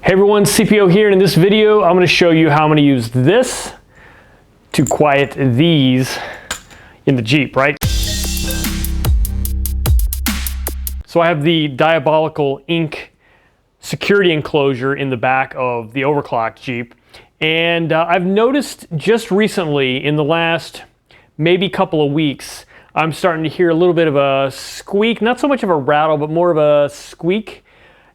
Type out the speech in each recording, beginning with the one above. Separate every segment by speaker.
Speaker 1: Hey everyone, CPO here, and in this video I'm going to show you how I'm going to use this to quiet these in the Jeep, right? So I have the Diabolical ink security enclosure in the back of the overclocked Jeep, and I've noticed just recently in the last maybe couple of weeks I'm starting to hear a little bit of a squeak, not so much of a rattle but more of a squeak.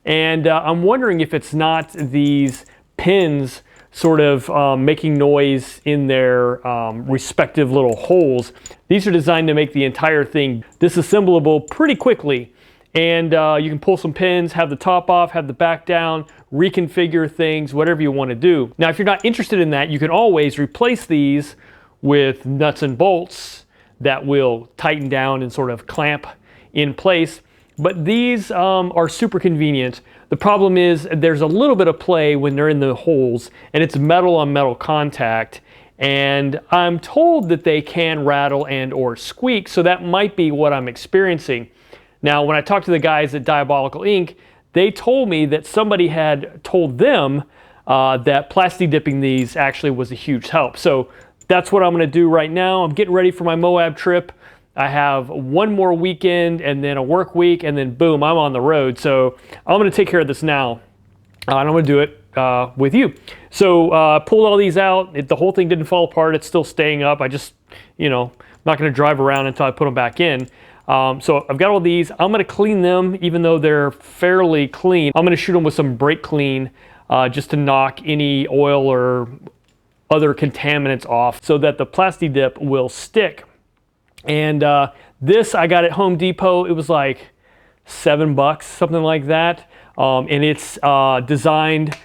Speaker 1: And I'm wondering if it's not these pins sort of making noise in their respective little holes. These are designed to make the entire thing disassemblable pretty quickly. And you can pull some pins, have the top off, have the back down, reconfigure things, whatever you want to do. Now, if you're not interested in that, you can always replace these with nuts and bolts that will tighten down and sort of clamp in place. But these are super convenient. The problem is there's a little bit of play when they're in the holes, and it's metal on metal contact. And I'm told that they can rattle and or squeak, so that might be what I'm experiencing. Now, when I talked to the guys at Diabolical Ink, they told me that somebody had told them that Plasti dipping these actually was a huge help. So that's what I'm gonna do right now. I'm getting ready for my Moab trip. I have one more weekend and then a work week, and then boom, I'm on the road. So I'm gonna take care of this now, and I'm gonna do it with you. So pulled all these out. The whole thing didn't fall apart. It's still staying up. I just, I'm not gonna drive around until I put them back in. So I've got all these. I'm gonna clean them, even though they're fairly clean. I'm gonna shoot them with some brake clean just to knock any oil or other contaminants off so that the Plasti dip will stick. And this I got at Home Depot. It was like $7, something like that. And it's designed,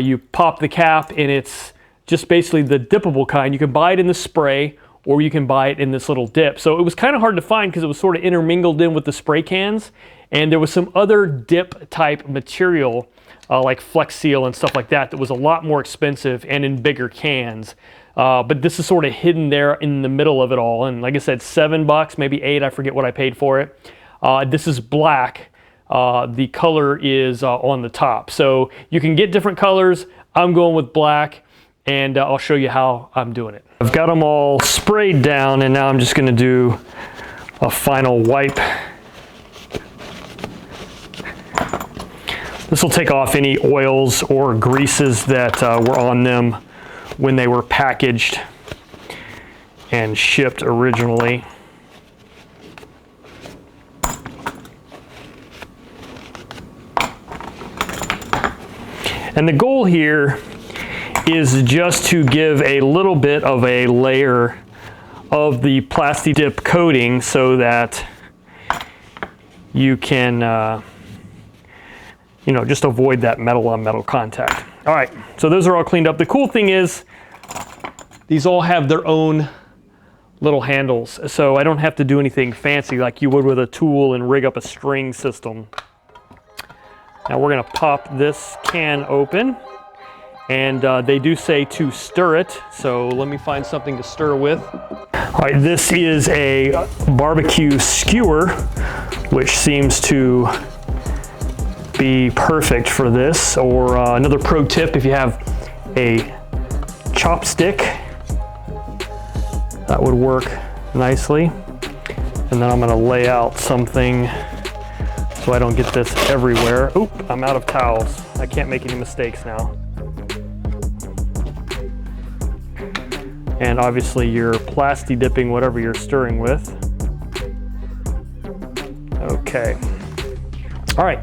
Speaker 1: you pop the cap, and it's just basically the dippable kind. You can buy it in the spray, or you can buy it in this little dip. So it was kind of hard to find because it was sort of intermingled in with the spray cans. And there was some other dip type material like Flex Seal and stuff like that that was a lot more expensive and in bigger cans. But this is sort of hidden there in the middle of it all. And like I said, $7, maybe $8, I forget what I paid for it. This is black. The color is on the top. So you can get different colors. I'm going with black, and I'll show you how I'm doing it. I've got them all sprayed down, and now I'm just gonna do a final wipe. This will take off any oils or greases that were on them when they were packaged and shipped originally. And the goal here is just to give a little bit of a layer of the Plasti dip coating so that you can just avoid that metal on metal contact. All right, so those are all cleaned up. The cool thing is these all have their own little handles, so I don't have to do anything fancy like you would with a tool and rig up a string system. Now we're gonna pop this can open, and they do say to stir it, so let me find something to stir with. All right, this is a barbecue skewer, which seems to be perfect for this. Or another pro tip, if you have a chopstick, that would work nicely. And then I'm gonna lay out something so I don't get this everywhere. Oop, I'm out of towels. I can't make any mistakes now. And obviously you're Plasti dipping whatever you're stirring with. Okay. All right.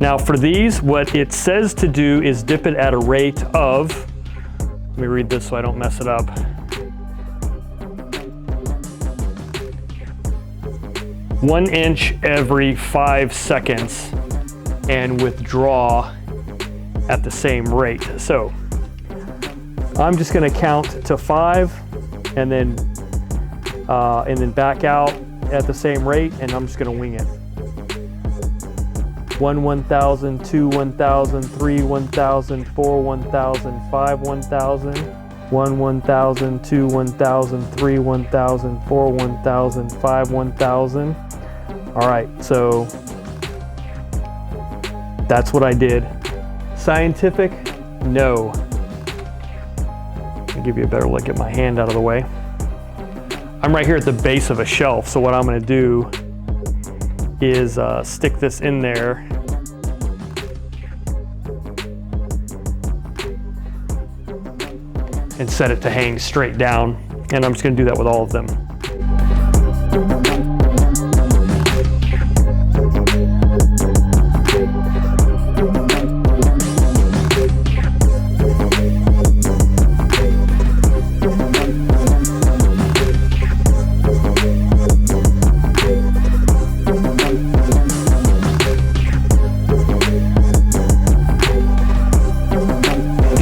Speaker 1: Now for these, what it says to do is dip it at a rate of, let me read this so I don't mess it up. One inch every 5 seconds, and withdraw at the same rate. So I'm just gonna count to 5 and then back out at the same rate, and I'm just gonna wing it. 1 1000, 2 1000, 3 1000, 4 1000, 5 1000, 1 1000, 2 1000, 3 1000, 4 1000, 5 1000. All right, so that's what I did. Scientific? No. I'll give you a better look at my hand out of the way. I'm right here at the base of a shelf, so what I'm going to do is stick this in there. And set it to hang straight down. And I'm just going to do that with all of them.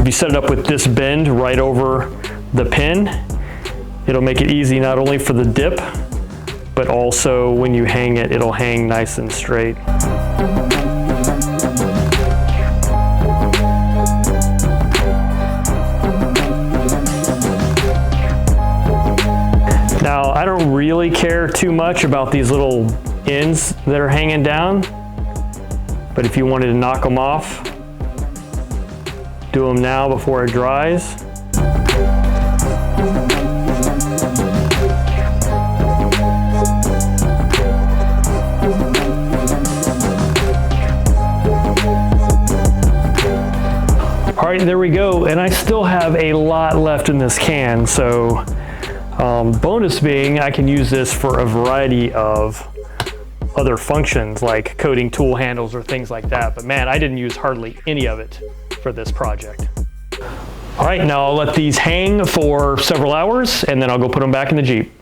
Speaker 1: You set it up with this bend right over the pin. It'll make it easy not only for the dip, but also when you hang it, it'll hang nice and straight. Now, I don't really care too much about these little ends that are hanging down, but if you wanted to knock them off, do them now before it dries. All right, there we go. And I still have a lot left in this can. So bonus being, I can use this for a variety of other functions like coating tool handles or things like that. But man, I didn't use hardly any of it for this project. All right, now I'll let these hang for several hours and then I'll go put them back in the Jeep.